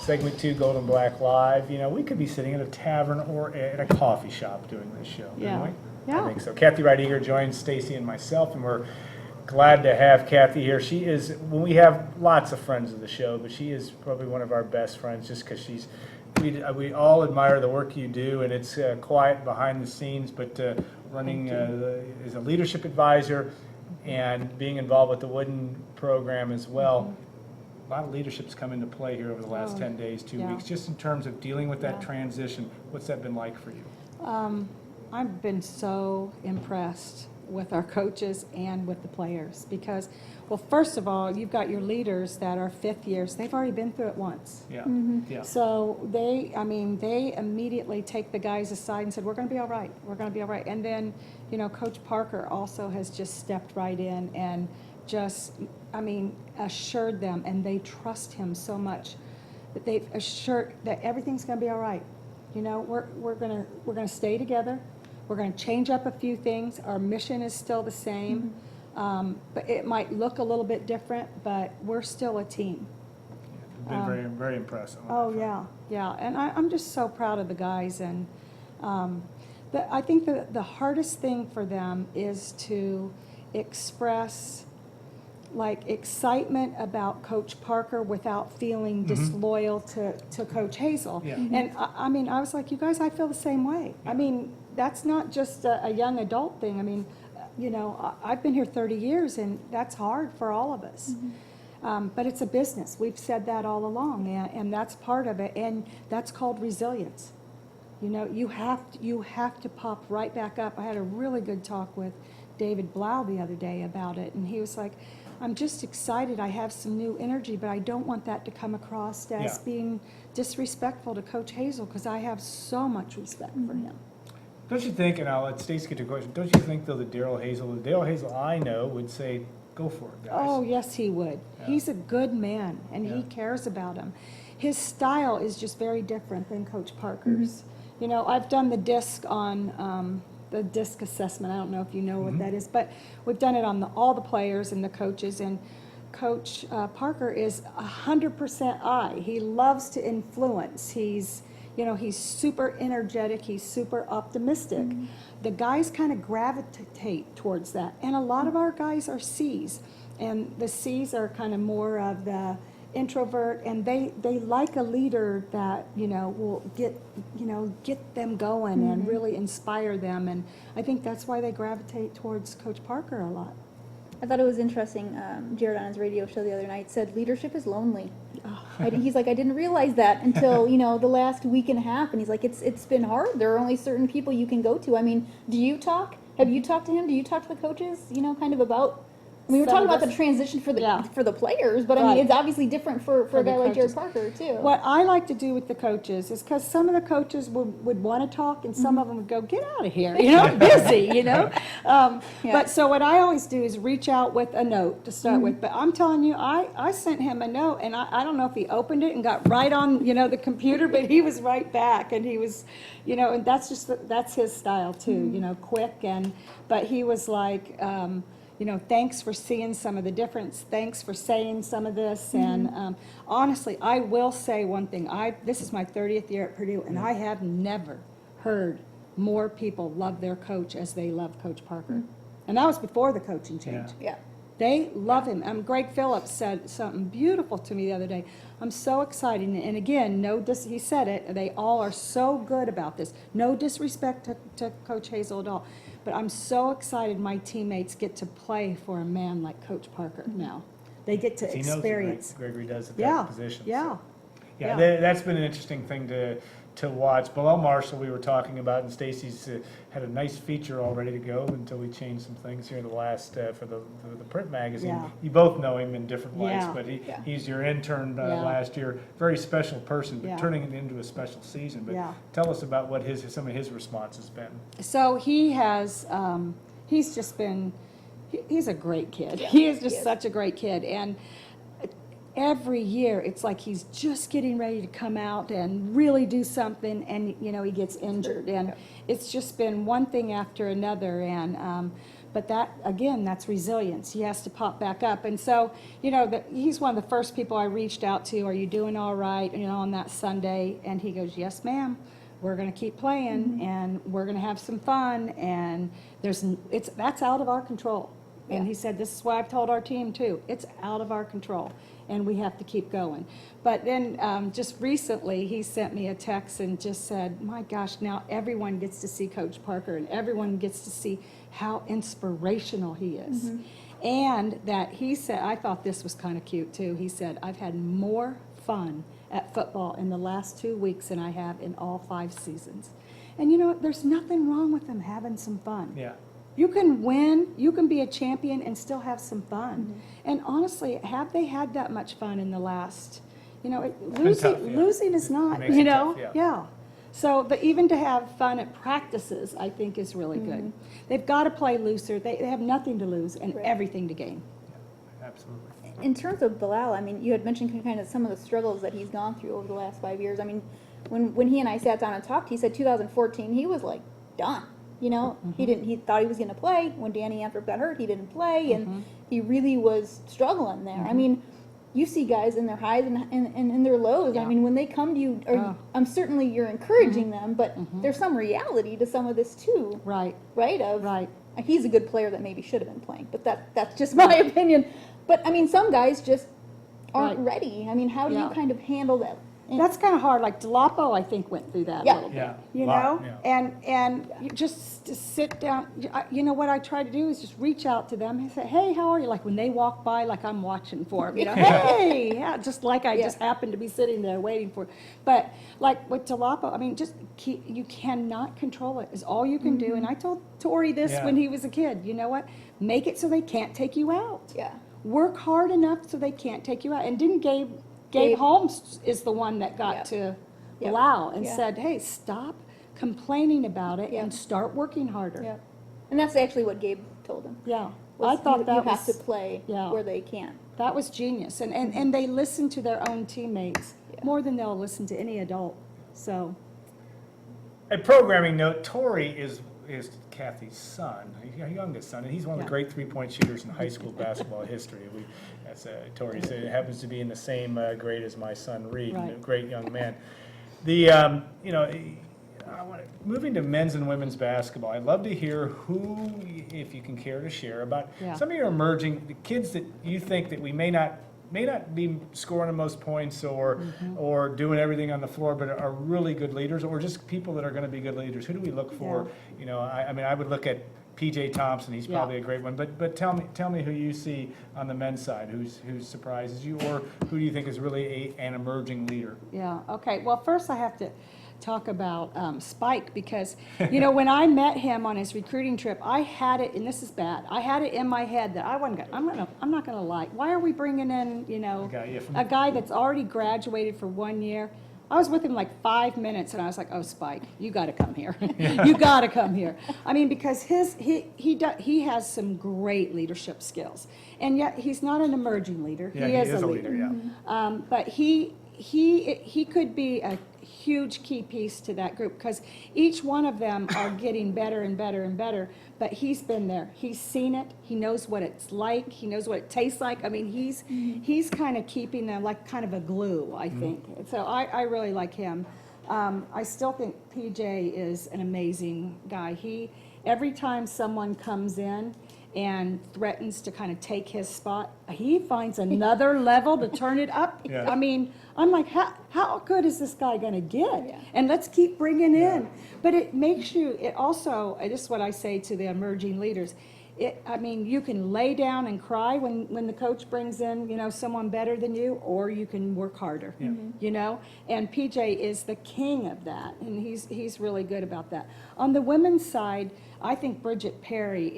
segment 2, Gold and Black Live. You know, we could be sitting at a tavern or at a coffee shop doing this show, couldn't we? Yeah. I think so. Cathy Wright-Eger joins Stacy and myself, and we're glad to have Cathy here. She is, we have lots of friends of the show, but she is probably one of our best friends just because we all admire the work you do, and it's quiet behind the scenes, but running as a leadership advisor and being involved with the Wooden program as well. A lot of leadership's come into play here over the last 10 days, 2 weeks, just in terms of dealing with that transition. What's that been like for you? I've been so impressed with our coaches and with the players because, well, first of all, you've got your leaders that are fifth years. They've already been through it once. Yeah. So they immediately take the guys aside and said, we're going to be all right. We're going to be all right. And then, you know, Coach Parker also has just stepped right in and just, assured them, and they trust him so much that they've assured that everything's going to be all right. You know, we're going to stay together. We're going to change up a few things. Our mission is still the same, but it might look a little bit different, but we're still a team. Been very, very impressive. Oh, yeah. And I'm just so proud of the guys. And I think the hardest thing for them is to express like excitement about Coach Parker without feeling disloyal to Coach Hazel. Yeah. And I was like, you guys, I feel the same way. Yeah. That's not just a young adult thing. You know, I've been here 30 years, and that's hard for all of us. But it's a business. We've said that all along, and that's part of it, and that's called resilience. You know, you have to pop right back up. I had a really good talk with David Blau the other day about it, and he was like, I'm just excited. I have some new energy, but I don't want that to come across as being disrespectful to Coach Hazel because I have so much respect for him. Don't you think, and I'll let Stacey get to a question, don't you think, though, the Daryl Hazel I know would say, go for it, guys? Oh, yes, he would. Yeah. He's a good man, and he cares about him. His style is just very different than Coach Parker's. You know, I've done the disc on the disc assessment. I don't know if you know what that is, but we've done it on all the players and the coaches, and Coach Parker is 100% I. He loves to influence. He's super energetic. He's super optimistic. The guys kind of gravitate towards that. And a lot of our guys are C's. And the C's are kind of more of the introvert. And they like a leader that, will get them going and really inspire them. And I think that's why they gravitate towards Coach Parker a lot. I thought it was interesting. Jared on his radio show the other night said leadership is lonely. He's like, I didn't realize that until the last week and a half. And he's like, it's been hard. There are only certain people you can go to. Do you talk? Have you talked to him? Do you talk to the coaches? Kind of about. We're talking about the transition for the players, but it's obviously different for a guy like Jared Parker too. What I like to do with the coaches is because some of the coaches would want to talk, and some of them would go, "Get out of here," busy, But so what I always do is reach out with a note to start with. But I'm telling you, I sent him a note, and I don't know if he opened it and got right on the computer, but he was right back, and he was, and that's his style too, quick, but he was like. Thanks for seeing some of the difference. Thanks for saying some of this. And honestly, I will say one thing. This is my 30th year at Purdue, and I have never heard more people love their coach as they love Coach Parker. And that was before the coaching change. Yeah. They love him. Greg Phillips said something beautiful to me the other day. I'm so excited. And again, he said it. They all are so good about this. No disrespect to Coach Hazel at all. But I'm so excited my teammates get to play for a man like Coach Parker now. They get to experience. Gregory does at that position. Yeah. Yeah, that's been an interesting thing to watch. Below Marshall, we were talking about, and Stacy's had a nice feature all ready to go until we changed some things here in the last for the print magazine. Yeah. You both know him in different ways, Yeah. but he's your intern last year. Very special person, but turning it into a special season. But tell us about what some of his response has been. So he has, he's just been, he's a great kid. He is just such a great kid. And every year it's like he's just getting ready to come out and really do something, and he gets injured, and it's just been one thing after another. And But that, again, that's resilience. He has to pop back up. And so, you know, he's one of the first people I reached out to, are you doing all right, you know, on that Sunday? And he goes, yes, ma'am. We're going to keep playing, and we're going to have some fun, and that's out of our control. And he said, this is what I've told our team too. It's out of our control, and we have to keep going. But then just recently, he sent me a text and just said, my gosh, now everyone gets to see Coach Parker, and everyone gets to see how inspirational he is. And that he said, I thought this was kind of cute too. He said, I've had more fun at football in the last 2 weeks than I have in all 5 seasons. And you know what? There's nothing wrong with them having some fun. Yeah. You can win, you can be a champion and still have some fun. And honestly, have they had that much fun in the last, you know, losing is not, Makes you it know, tough, So even to have fun at practices, I think is really good. They've got to play looser. They have nothing to lose and everything to gain. Absolutely. In terms of Bilal, I mean, you had mentioned kind of some of the struggles that he's gone through over the last 5 years. I mean, when he and I sat down and talked, he said 2014 he was like done. You know, he thought he was going to play. When Danny Anthrop got hurt, he didn't play, and he really was struggling there. I mean, you see guys in their highs and in their lows. I mean, when they come to you, I'm certainly you're encouraging them, but there's some reality to some of this too. Right. He's a good player that maybe should have been playing, but that's just my opinion. But I mean, some guys just aren't ready. I mean, how do you kind of handle that? That's kind of hard. Like Delapo, I think, went through that a little bit. You know, and you just to sit down. You know what I try to do is just reach out to them and say, "Hey, how are you?" Like when they walk by, like I'm watching for them. You know, hey, just like I just happened to be sitting there waiting for. But like with Delapo, I mean, just you cannot control it. Is all you can do. And I told Tori this when he was a kid. You know what? Make it so they can't take you out. Work hard enough so they can't take you out. And didn't Gabe Holmes is the one that got to Bilal and said, hey, stop complaining about it and start working harder. And that's actually what Gabe told him. I thought that you have to play where they can. That was genius. And they listen to their own teammates more than they'll listen to any adult. So, a programming note, Tori is Cathy's son, her youngest son, and he's one of the great three-point shooters in high school basketball history. That's Tori said, it happens to be in the same grade as my son Reed, a great young man. The you know, moving to men's and women's basketball, I'd love to hear who, if you can care to share, about some of your emerging the kids that you think that we may not be scoring the most points or doing everything on the floor, but are really good leaders, or just people that are going to be good leaders. Who do we look for? You know, I mean, I would look at P.J. Thompson. He's probably a great one. But tell me who you see on the men's side, who surprises you, or who do you think is really an emerging leader? Okay. Well, first I have to talk about Spike, because you know, when I met him on his recruiting trip, I had it, and this is bad, I had it in my head that I'm not gonna lie, why are we bringing in, you know, a guy that's already graduated for 1 year? I was with him like 5 minutes, and I was like, oh, Spike, you got to come here. You got to come here. I mean, because he has some great leadership skills, and yet he's not an emerging leader. Yeah, he is a leader. But he could be a huge key piece to that group, because each one of them are getting better and better and better, but he's been there. He's seen it. He knows what it's like. He knows what it tastes like. I mean, he's kind of keeping them like kind of a glue, I think. So I really like him. I still think PJ is an amazing guy. Every time someone comes in and threatens to kind of take his spot, he finds another level to turn it up. I mean, I'm like, how good is this guy going to get? And let's keep bringing in. But it makes you, it also, this is what I say to the emerging leaders, I mean, you can lay down and cry when the coach brings in, you know, someone better than you, or you can work harder, you know? And PJ is the king of that, and he's really good about that. On the women's side, I think Bridget Perry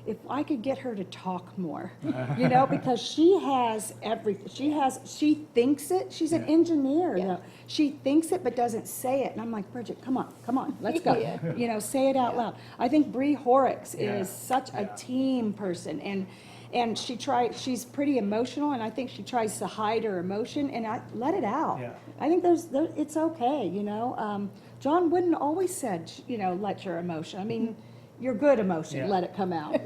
if I could get her to talk more, you know, because she has everything. She thinks it. She's an engineer, though. She thinks it but doesn't say it. And I'm like, Bridget, come on, let's go. You know, say it out loud. I think Bree Horrocks is such a team person, and she's pretty emotional, and I think she tries to hide her emotion, and I let it out. I think it's okay, you know. John Wooden always said, you know, let your emotion. I mean, your good emotion, Yeah. let it come out.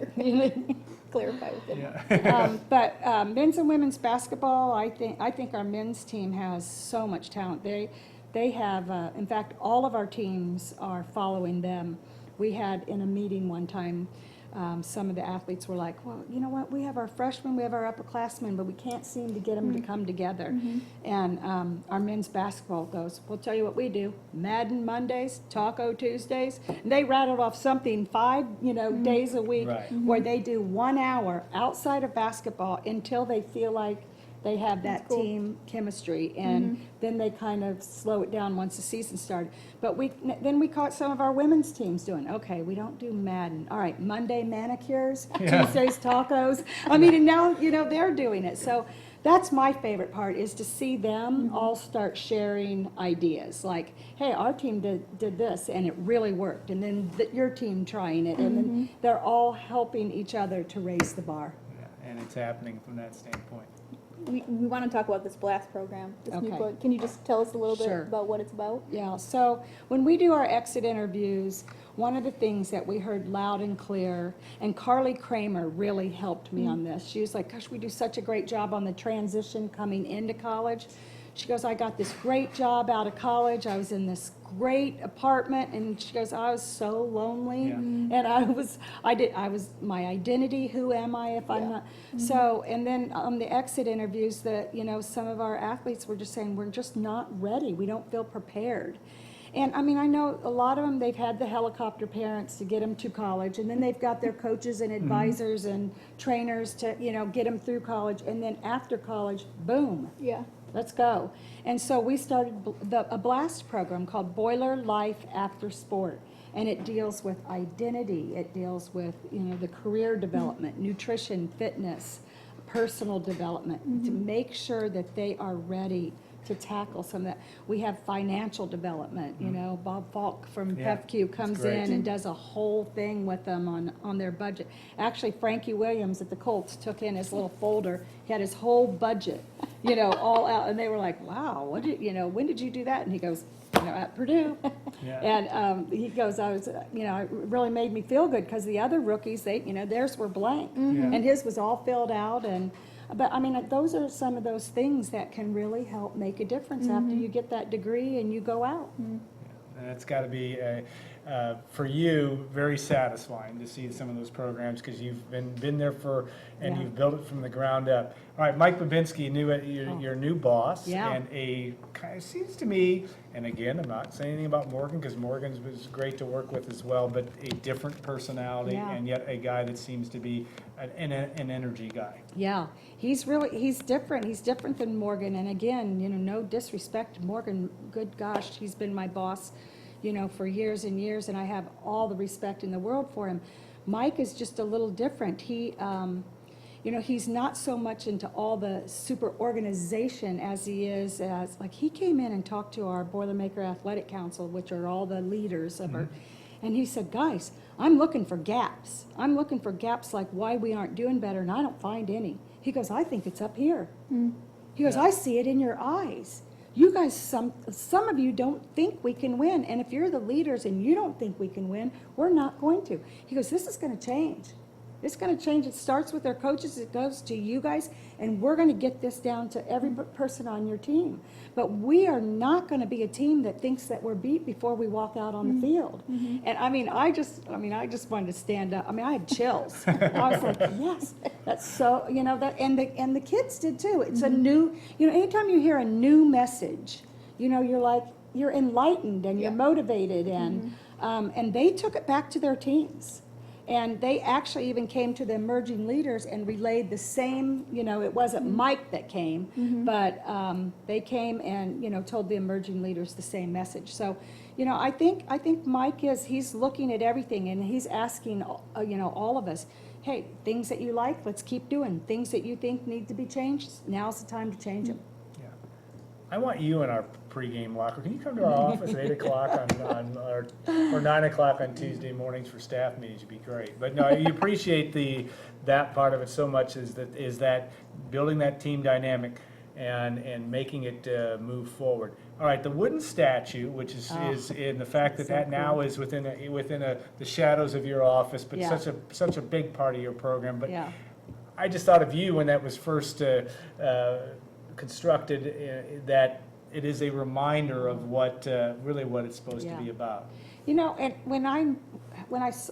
Clarify with them. Yeah. But men's and women's basketball, I think our men's team has so much talent. They have, in fact, all of our teams are following them. We had in a meeting one time, some of the athletes were like, well, you know what, we have our freshmen, we have our upperclassmen, but we can't seem to get them to come together. And our men's basketball goes, we'll tell you what we do, Madden Mondays, Taco Tuesdays. And they rattled off something 5, days a week Right. where they do 1 hour outside of basketball until they feel like they have that That's cool. team chemistry, and then they kind of slow it down once the season started. But then we caught some of our women's teams doing, okay, we don't do Madden. All right, Monday manicures, Yeah. Tuesdays tacos. I mean, and now, they're doing it. So that's my favorite part, is to see them all start sharing ideas. Like, hey, our team did this, and it really worked. And then your team trying it. And then they're all helping each other to raise the bar. Yeah, and it's happening from that standpoint. We want to talk about this BLAST program, this new Okay. book. Can you just tell us a little Sure. bit about what it's about? Yeah, so when we do our exit interviews, one of the things that we heard loud and clear, and Carly Kramer really helped me on this. She was like, gosh, we do such a great job on the transition coming into college. She goes, I got this great job out of college. I was in this great apartment, and she goes, I was so lonely. Yeah. And I was my identity, who am I if I'm Yeah. not? So, and then on the exit interviews that, some of our athletes were just saying, we're just not ready. We don't feel prepared. And I mean, I know a lot of them, they've had the helicopter parents to get them to college, and then they've got their coaches and advisors and trainers to, get them through college. And then after college, boom, Yeah. let's go. And so we started a BLAST program called Boiler Life After Sport. And it deals with identity. It deals with, the career development, nutrition, fitness, personal development, to make sure that they are ready to tackle some of that. We have financial development, Bob Falk from Yeah, PEFQ that's comes great. in and does a whole thing with them on their budget. Actually, Frankie Williams at the Colts took in his little folder. He had his whole budget, all out, and they were like, wow, when did you do that? And he goes, at Purdue. Yeah. And he goes, it really made me feel good, because the other rookies, theirs were blank. Yeah. And his was all filled out. But I mean, those are some of those things that can really help make a difference after you get that degree and you go out. And it's got to be, for you, very satisfying to see some of those programs, because you've been there and Yeah. you've built it from the ground up. All right, Mike Babinski, your new boss, Yeah. and kind of seems to me, and again, I'm not saying anything about Morgan, because Morgan was great to work with as well, but a different personality, Yeah. and yet a guy that seems to be an energy guy. Yeah, he's different. He's different than Morgan. And again, no disrespect to Morgan. Good gosh, he's been my boss, for years and years, and I have all the respect in the world for him. Mike is just a little different. He's not so much into all the super organization as he is as, like, he came in and talked to our Boilermaker Athletic Council, which are all the leaders of our, and he said, guys, I'm looking for gaps. I'm looking for gaps, like why we aren't doing better, and I don't find any. He goes, I think it's up here. He goes, Yeah. I see it in your eyes. You guys, some of you don't think we can win, and if you're the leaders and you don't think we can win, we're not going to. He goes, this is going to change. It's going to change. It starts with our coaches. It goes to you guys, and we're going to get this down to every person on your team. But we are not going to be a team that thinks that we're beat before we walk out on the field. And I just wanted to stand up. I mean, I had chills. I was like, yes, that's so, that, and the kids did too. It's a new, anytime you hear a new message, you're like, you're enlightened and you're motivated, and they took it back to their teams. And they actually even came to the emerging leaders and relayed the same, it wasn't Mike that came, but they came and, told the emerging leaders the same message. So, I think Mike he's looking at everything, and he's asking, all of us, hey, things that you like, let's keep doing. Things that you think need to be changed, now's the time to change them. Yeah. I want you in our pregame locker. Can you come to our office at 8 o'clock or 9 o'clock on Tuesday mornings for staff meetings? Would be great. But no, you appreciate that part of it so much, is that building that team dynamic. and making it move forward. All right, the wooden statue, which is in the fact that So that now cool. is within the shadows of your office, but Yeah. such a big part of your program. But Yeah. I just thought of you when that was first constructed, that it is a reminder of what really what it's supposed to Yeah. be about. You know, and when I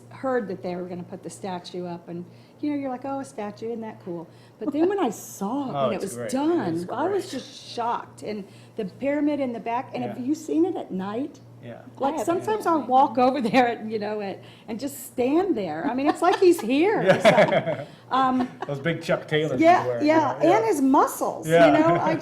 heard that they were going to put the statue up, and you know, you're like, oh, a statue, isn't that cool? But then when I saw it, Oh, when it it's was great. done, It's I was great. just shocked. And the pyramid in the back, and have Yeah. you seen it at night? Yeah. Like haven't. sometimes I'll walk over there, and just stand there. I mean, it's like he's here or something. Those big Chuck Taylors he's Yeah, wearing. yeah, and his muscles, Yeah. you know, I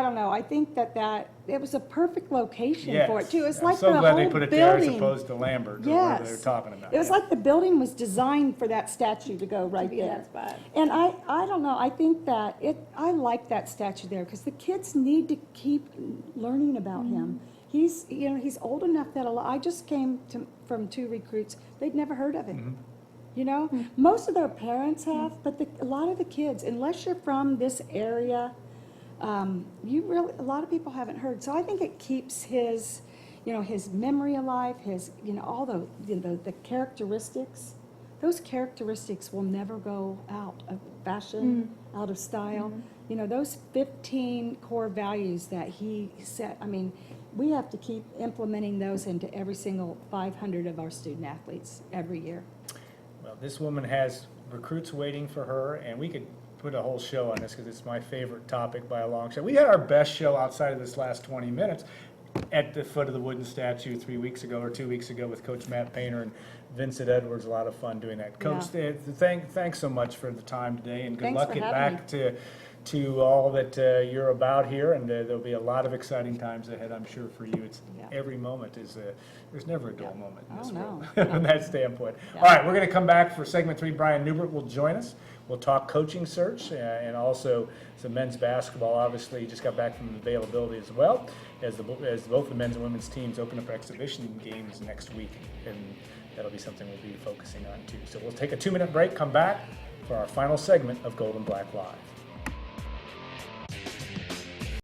don't know, I think that it was a perfect location for it Yes. too. It's I'm like so the glad whole they put it there as building. opposed to Lambert, or where they were Yes. talking about. It was Yeah. like the building was designed for that statue to go right be in there. that spot. And I don't know, I think that I like that statue there because the kids need to keep learning about him. He's, you know, he's old enough that I just came from 2 recruits, they'd never heard of him. Mm-hmm. You know, most of their parents have, but a lot of the kids, unless you're from this area, a lot of people haven't heard. So I think it keeps his, you know, his memory alive, his, you know, all the characteristics. Those characteristics will never go out of fashion, out of style. You know, those 15 core values that he set, I mean, we have to keep implementing those into every single 500 of our student athletes every year. Well, this woman has recruits waiting for her, and we could put a whole show on this because it's my favorite topic by a long shot. We had our best show outside of this last 20 minutes at the foot of the wooden statue 3 weeks ago or 2 weeks ago with Coach Matt Painter and Vincent Edwards. A lot of fun doing that. Coach, thanks so much for the time today, and good Thanks luck for getting having back to all that you're about here, and there'll be a lot of exciting times ahead, I'm sure, for you. It's every moment is there's never a dull moment in this world from that standpoint. All right, we're going to come back for segment 3. Brian Newbert will join us. We'll talk coaching search and also some men's basketball. Obviously, just got back from availability as well, as both the men's and women's teams open up exhibition games next week, and that'll be something we'll be focusing on too. So we'll take a 2-minute break, come back for our final segment of Gold and Black Live.